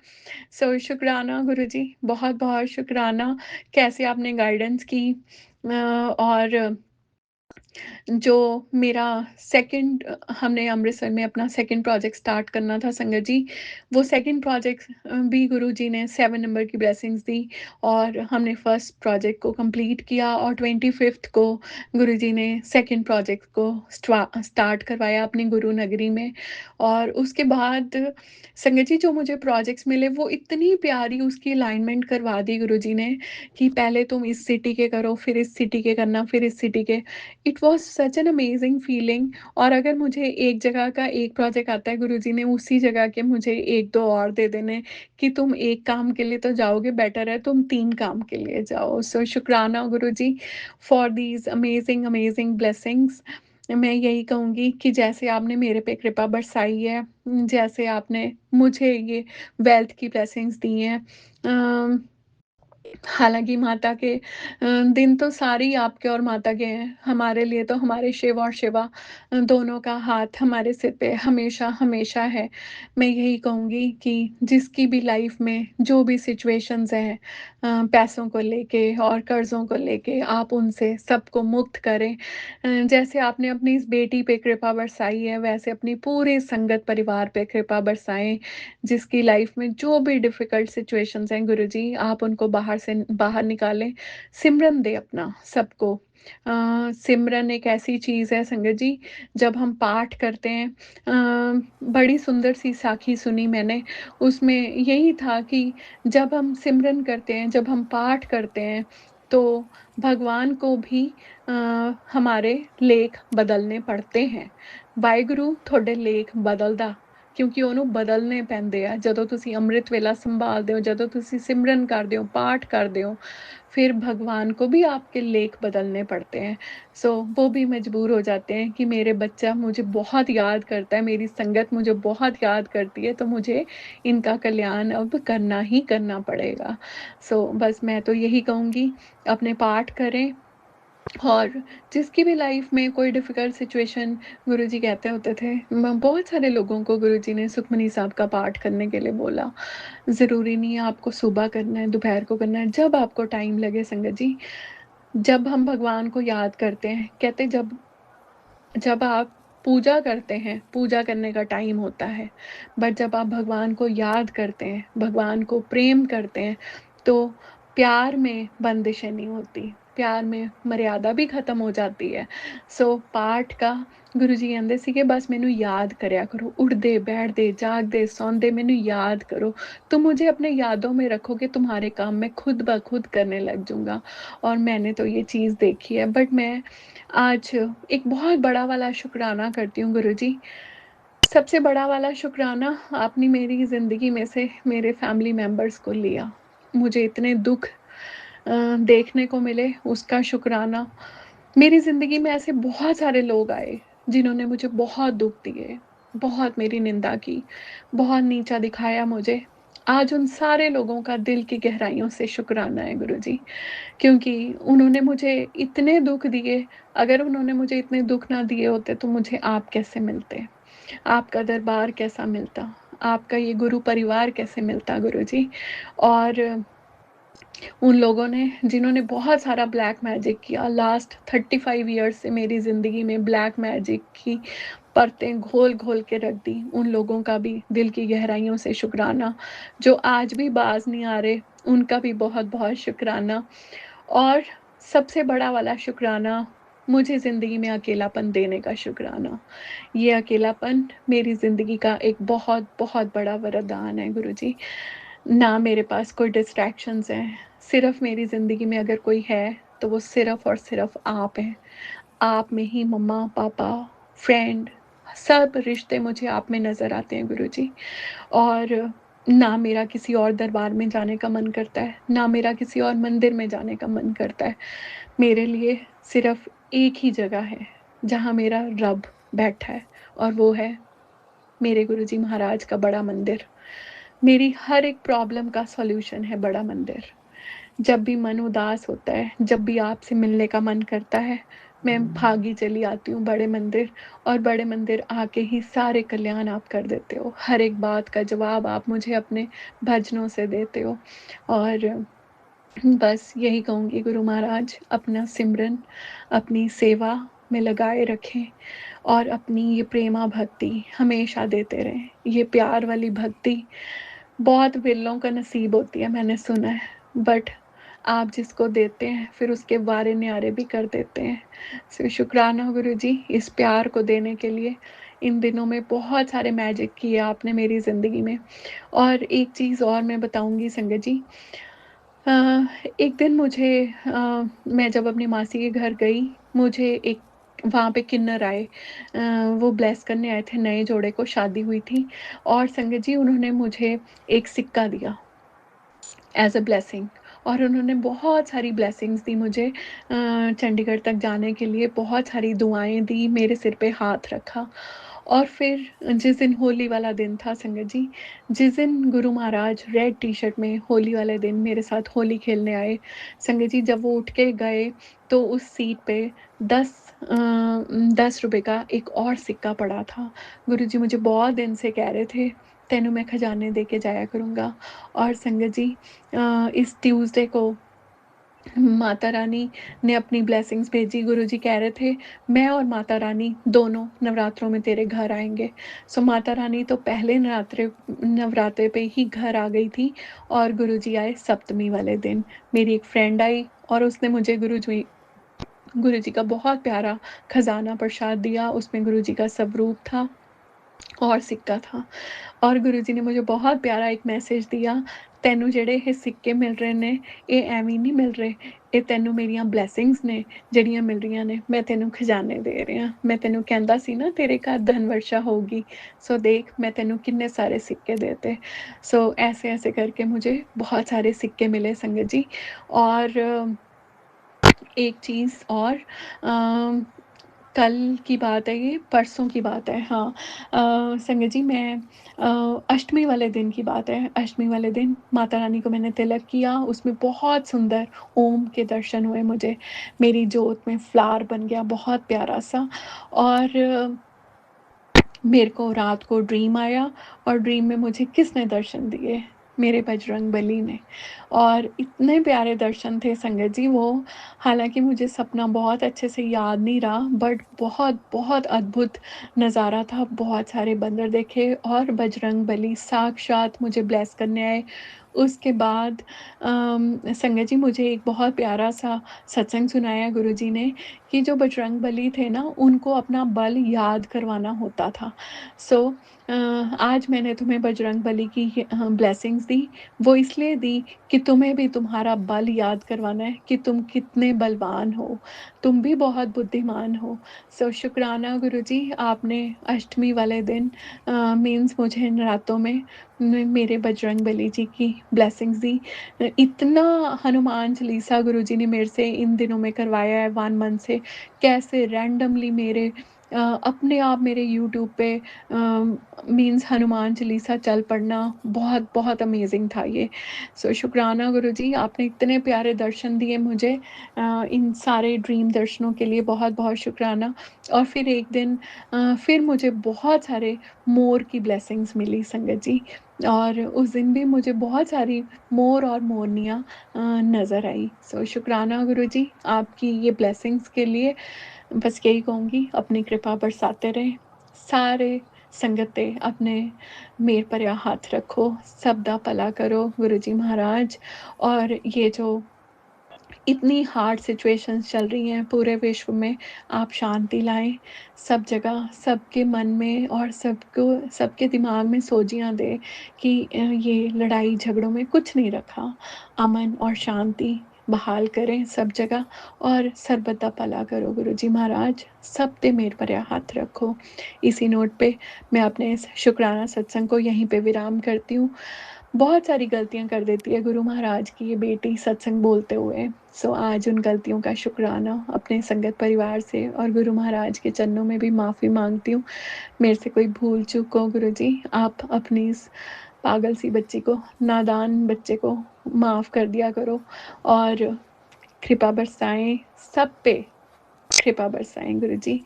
सो शुकराना गुरुजी, बहुत-बहुत शुकराना, कैसे आपने गाइडेंस की। और जो मेरा हमने अमृतसर में अपना सेकंड प्रोजेक्ट स्टार्ट करना था संगत जी, वो सेकंड प्रोजेक्ट भी गुरुजी ने 7 नंबर की ब्लेसिंग्स दी और हमने फर्स्ट प्रोजेक्ट को कंप्लीट किया और 25th को गुरुजी ने सेकंड प्रोजेक्ट को स्टार्ट करवाया अपनी गुरु नगरी में। और उसके बाद संगत जी जो मुझे प्रोजेक्ट्स मिले वो इतनी प्यारी उसकी अलाइनमेंट करवा दी गुरुजी ने कि पहले तुम इस सिटी के करो, फिर इस सिटी के करना, फिर इस सिटी के। It was such an amazing feeling. और अगर मुझे एक जगह का एक प्रोजेक्ट आता है, गुरुजी ने उसी जगह के मुझे 1-2 और दे देने कि तुम एक काम के लिए तो जाओगे, बेटर है तुम 3 काम के लिए जाओ। सो शुक्राना Guruji for these amazing, amazing blessings. मैं यही कहूँगी कि जैसे आपने मेरे पे कृपा बरसाई है, जैसे आपने मुझे ये वेल्थ की ब्लेसिंग्स दी हैं, अ हालाँकि माता के दिन तो सारे ही आपके और माता के हैं। हमारे लिए तो हमारे शिव और शिवा दोनों का हाथ हमारे सिर पे हमेशा-हमेशा है। मैं यही कहूँगी कि जिसकी भी लाइफ़ में जो भी सिचुएशंस हैं, पैसों को लेके और कर्ज़ों को लेके, आप उनसे सबको मुक्त करें। जैसे आपने अपनी इस बेटी पे कृपा बरसाई है, वैसे अपनी पूरे संगत परिवार पे कृपा बरसाएँ। जिसकी लाइफ में जो भी डिफ़िकल्ट सिचुएशंस हैं गुरुजी, आप उनको बाहर निकालें। सिमरन दें अपना सबको। सिमरन एक ऐसी चीज़ है संगत जी, जब हम पाठ करते हैं, बड़ी सुंदर-सी साखी सुनी मैंने, उसमें यही था कि जब हम सिमरन करते हैं, जब हम पाठ करते हैं, तो भगवान को भी अ, हमारे लेख बदलने पड़ते हैं। वाहिगुरु थोड़े लेख बदलदा, ਕਿਉਂਕਿ ਉਹਨੂੰ ਬਦਲਣੇ ਪੈਂਦੇ ਆ। ਜਦੋਂ ਤੁਸੀਂ ਅੰਮ੍ਰਿਤ ਵੇਲਾ ਸੰਭਾਲਦੇ ਹੋ, ਜਦੋਂ ਤੁਸੀਂ सिमरन करते हो, पाठ करते हो, फिर भगवान को भी आपके लेख बदलने पड़ते हैं। सो वो भी मजबूर हो जाते हैं कि मेरे बच्चा मुझे बहुत याद करता है, मेरी संगत मुझे बहुत याद करती है, तो मुझे इनका कल्याण अब करना ही करना पड़ेगा। सो बस मैं तो यही कहूँगी, अपने पाठ करें, और जिसकी भी लाइफ में कोई डिफ़िकल्ट सिचुएशन, गुरुजी कहते होते थे, म बहुत सारे लोगों को गुरुजी ने सुखमनी साहब का पाठ करने के लिए बोला। ज़रूरी नहीं है आपको सुबह करना है, दोपहर को करना है, जब आपको टाइम लगे संगत जी। जब हम भगवान को याद करते हैं, कहते जब जब आप पूजा करते हैं, पूजा करने का टाइम होता है, बट जब आप भगवान को याद करते हैं, भगवान को प्रेम करते हैं, तो प्यार में बंदिशें नहीं होती, प्यार में मर्यादा भी खत्म हो जाती है। सो पाठ का गुरुजी कहंदे सी कि बस मैनू याद करया करो, उठदे, बैठदे, जागदे, सौंदे मैनू याद करो। तुम मुझे अपने यादों में रखोगे, तुम्हारे काम मैं खुद ब खुद करने लग जाऊँगा। और मैंने तो ये चीज़ देखी है, बट मैं आज एक बहुत बड़ा वाला शुक्राना करती हूँ गुरुजी। सबसे बड़ा वाला शुक्राना, आपने मेरी ज़िंदगी में से मेरे फैमिली मेंबर्स को लिया। मुझे इतने दुःख देखने को मिले, उसका शुक्राना। मेरी ज़िंदगी में ऐसे बहुत सारे लोग आए, जिन्होंने मुझे बहुत दुःख दिए, बहुत मेरी निंदा की, बहुत नीचा दिखाया मुझे। आज उन सारे लोगों का दिल की गहराइयों से शुक्राना है गुरुजी। क्योंकि उन्होंने मुझे इतने दुःख दिए, अगर उन्होंने मुझे इतने दुःख ना दिए होते, तो मुझे आप कैसे मिलते? आपका दरबार कैसा मिलता? आपका ये गुरु परिवार कैसे मिलता गुरुजी? और उन लोगों ने, जिन्होंने बहुत सारा ब्लैक मैजिक किया, लास्ट 35 ईयर्स से मेरी ज़िंदगी में ब्लैक मैजिक की परतें घोल-घोल के रख दी, उन लोगों का भी दिल की गहराइयों से शुक्राना। जो आज भी बाज़ नहीं आ रहे, उनका भी बहुत-बहुत शुक्राना। और सबसे बड़ा वाला शुक्राना, मुझे ज़िंदगी में अकेलापन देने का शुक्राना। ये अकेलापन मेरी ज़िंदगी का एक बहुत-बहुत बड़ा वरदान है गुरुजी। ना मेरे पास कोई डिस्ट्रैक्शंस हैं, सिर्फ़ मेरी ज़िंदगी में अगर कोई है, तो वो सिर्फ़ और सिर्फ़ आप हैं। आप में ही मम्मा-पापा, फ्रेंड, सब रिश्ते मुझे आप में नज़र आते हैं गुरुजी। और ना मेरा किसी और दरबार में जाने का मन करता है, ना मेरा किसी और मंदिर में जाने का मन करता है। मेरे लिए सिर्फ़ एक ही जगह है, जहाँ मेरा रब बैठा है, और वो है मेरे गुरुजी महाराज का बड़ा मंदिर। मेरी हर एक प्रॉब्लम का सॉल्यूशन है बड़ा मंदिर। जब भी मन उदास होता है, जब भी आपसे मिलने का मन करता है, मैं भागी चली आती हूँ बड़े मंदिर, और बड़े मंदिर आके ही सारे कल्याण आप कर देते हो। हर एक बात का जवाब आप मुझे अपने भजनों से देते हो। और बस यही कहूँगी, गुरु महाराज अपना सिमरन, अपनी सेवा में लगाए रखें, और अपनी ये प्रेमा भक्ति हमेशा देते रहें। ये प्यार वाली भक्ति बहुत विरलों का नसीब होती है, मैंने सुना है, बट आप जिसको देते हैं, फिर उसके वारे न्यारे भी कर देते हैं। सो शुक्राना गुरुजी इस प्यार को देने के लिए। इन दिनों में बहुत सारे मैजिक किए आपने मेरी ज़िंदगी में। और एक चीज़ और मैं बताऊँगी संगत जी, अ, एक दिन मुझे, मैं जब अपनी मासी के घर गई, मुझे एक वहाँ पे किन्नर आए। वो ब्लेस करने आए थे, नए जोड़े को शादी हुई थी, और संगत जी उन्होंने मुझे एक सिक्का दिया एज़ अ ब्लेसिंग, और उन्होंने बहुत सारी ब्लेसिंग्स दी मुझे, चंडीगढ़ तक जाने के लिए बहुत सारी दुआएँ दी, मेरे सिर पे हाथ रखा। और फिर जिस दिन होली वाला दिन था संगत जी, जिस दिन गुरु महाराज रेड टी-शर्ट में होली वाले दिन मेरे साथ होली खेलने आए, संगत जी जब वो उठ के गए, तो उस सीट पे 10 ₹10 का एक और सिक्का पड़ा था। गुरुजी मुझे बहुत दिन से कह रहे थे, तेनू मैं खजाने दे के जाया करूँगा। और संगत जी इस ट्यूसडे को माता रानी ने अपनी ब्लेसिंग्स भेजी। गुरुजी कह रहे थे, मैं और माता रानी दोनों नवरात्रों में तेरे घर आएँगे। सो माता रानी तो पहले नवरात्रे पे ही घर आ गई थी, और गुरुजी आए सप्तमी वाले दिन। मेरी एक फ्रेंड आई, और उसने मुझे गुरुजी का बहुत प्यारा खजाना प्रसाद दिया, उसमें गुरुजी का स्वरूप था। और सिक्का था। और गुरुजी ने मुझे बहुत प्यारा एक मैसेज दिया, "ਤੈਨੂੰ ਜਿਹੜੇ ਇਹ ਸਿੱਕੇ ਮਿਲ ਰਹੇ ਨੇ, ਇਹ ਐਵੇਂ ਨਹੀਂ ਮਿਲ ਰਹੇ, ਇਹ ਤੈਨੂੰ ਮੇਰੀਆਂ ਬਲੈਸਿੰਗਸ ਨੇ ਜਿਹੜੀਆਂ ਮਿਲ ਰਹੀਆਂ ਨੇ, ਮੈਂ ਤੈਨੂੰ ਖਜ਼ਾਨੇ ਦੇ ਰਿਹਾ। ਮੈਂ ਤੈਨੂੰ ਕਹਿੰਦਾ ਸੀ ਨਾ ਤੇਰੇ ਘਰ धन वर्षा होगी, सो देख मैं तैਨੂੰ कितने सारे सिक्के देते।" सो ऐसे-ऐसे करके मुझे बहुत सारे सिक्के मिले संगत जी। और एक चीज़ और, अ, कल की बात है ये, परसों की बात है, हाँ। संगत जी मैं अष्टमी वाले दिन की बात है। अष्टमी वाले दिन माता रानी को मैंने तिलक किया, उसमें बहुत सुंदर ओम के दर्शन हुए मुझे। मेरी जोत में फ्लावर बन गया बहुत प्यारा-सा। और मेरे को रात को ड्रीम आया, और ड्रीम में मुझे किसने दर्शन दिए? मेरे बजरंगबली ने। और इतने प्यारे दर्शन थे संगत जी वो। हालाँकि मुझे सपना बहुत अच्छे से याद नहीं रहा, बट बहुत अद्भुत नज़ारा था। बहुत सारे बंदर देखे और बजरंगबली साक्षात मुझे ब्लेस करने आए। उसके बाद संगत जी मुझे एक बहुत प्यारा-सा सत्संग सुनाया गुरुजी ने, कि जो बजरंगबली थे ना, उनको अपना बल याद करवाना होता था। सो आज मैंने तुम्हें बजरंगबली की ब्लेसिंग्स दी, वो इसलिए दी कि तुम्हें भी तुम्हारा बल याद करवाना है कि तुम कितने बलवान हो, तुम भी बहुत बुद्धिमान हो। सो शुक्राना गुरुजी, आपने अष्टमी वाले दिन मीन्स मुझे इन रातों में मेरे बजरंगबली जी की ब्लेसिंग्स दी। इतना हनुमान चालीसा गुरुजी ने मेरे से इन दिनों में करवाया है 1 मंथ से। कैसे रैंडमली मेरे अपने आप मेरे यूट्यूब पे मीन्स हनुमान चालीसा चल पड़ना, बहुत बहुत अमेज़िंग था ये। सो शुक्राना गुरुजी, आपने इतने प्यारे दर्शन दिए मुझे। इन सारे ड्रीम दर्शनों के लिए बहुत-बहुत शुक्राना। और फिर एक दिन फिर मुझे बहुत सारे मोर की ब्लेसिंग्स मिली संगत जी। और उस दिन भी मुझे बहुत सारी मोर और मोरनियाँ नज़र आई। सो शुक्राना गुरुजी, आपकी ये ब्लेसिंग्स के लिए। बस यही कहूँगी, अपनी कृपा बरसाते रहें। ਸਾਰੇ ਸੰਗਤ ਤੇ अपने मेर भरिया हाथ रखो, सब दा भला करो गुरु जी महाराज। और ये जो इतनी हार्ड सिचुएशंस चल रही हैं पूरे विश्व में, आप शांति लाएँ सब जगह, सबके मन में, और सबको सबके दिमाग में सोजियाँ दें कि ये लड़ाई झगड़ों में कुछ नहीं रखा। अमन और शांति बहाल करें सब जगह, और सर्बत दा भला करो गुरु जी महाराज, सब ते मेर भरिया हाथ रखो। इसी नोट पे मैं अपने इस शुक्राना सत्संग को यहीं पे विराम करती हूँ। बहुत सारी गलतियाँ कर देती है गुरु महाराज की ये बेटी सत्संग बोलते हुए। सो आज उन गलतियों का शुक्राना अपने संगत परिवार से और गुरु महाराज के चरणों में भी माफ़ी माँगती हूँ। मेरे से कोई भूल चूक हो गुरु जी, आप अपनी इस पागल सी बच्ची को, नादान बच्चे को माफ़ कर दिया करो, और कृपा बरसाएँ सब पे, कृपा बरसाएँ गुरु जी।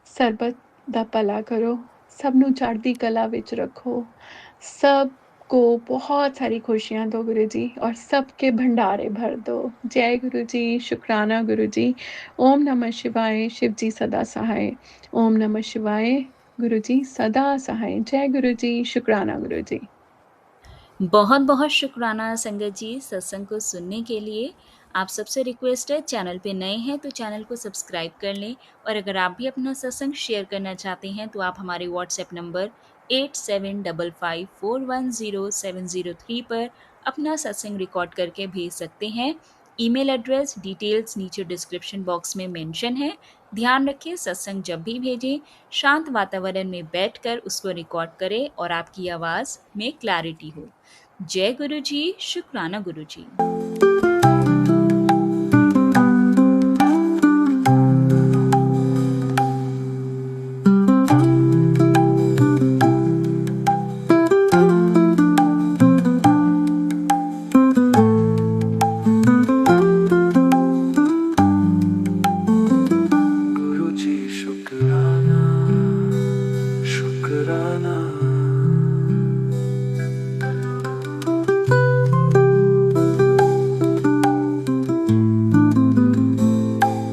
ਸਰਬਤ ਦਾ ਭਲਾ करो, सबनू चढ़ती कला विच रखो, सबको बहुत सारी खुशियाँ दो गुरु जी, और सबके भंडारे भर दो। जय गुरु जी, शुक्राना गुरु जी। ओम नमः शिवाय, शिव जी सदा सहाय। ओम नमः शिवाय, गुरु जी सदा सहाय। जय गुरु जी, शुक्राना गुरु जी। बहुत बहुत शुक्राना संगत जी सत्संग को सुनने के लिए। आप सबसे रिक्वेस्ट है, चैनल पे नए हैं तो चैनल को सब्सक्राइब कर लें, और अगर आप भी अपना सत्संग शेयर करना चाहते हैं तो आप हमारे व्हाट्सएप नंबर 8755410703 पर अपना सत्संग रिकॉर्ड करके भेज सकते हैं। ईमेल एड्रेस डिटेल्स नीचे डिस्क्रिप्शन बॉक्स में मेंशन है। ध्यान रखें, सत्संग जब भी भेजें शांत वातावरण में बैठकर उसको रिकॉर्ड करें और आपकी आवाज़ में क्लैरिटी हो। जय गुरु जी, शुक्राना गुरु जी।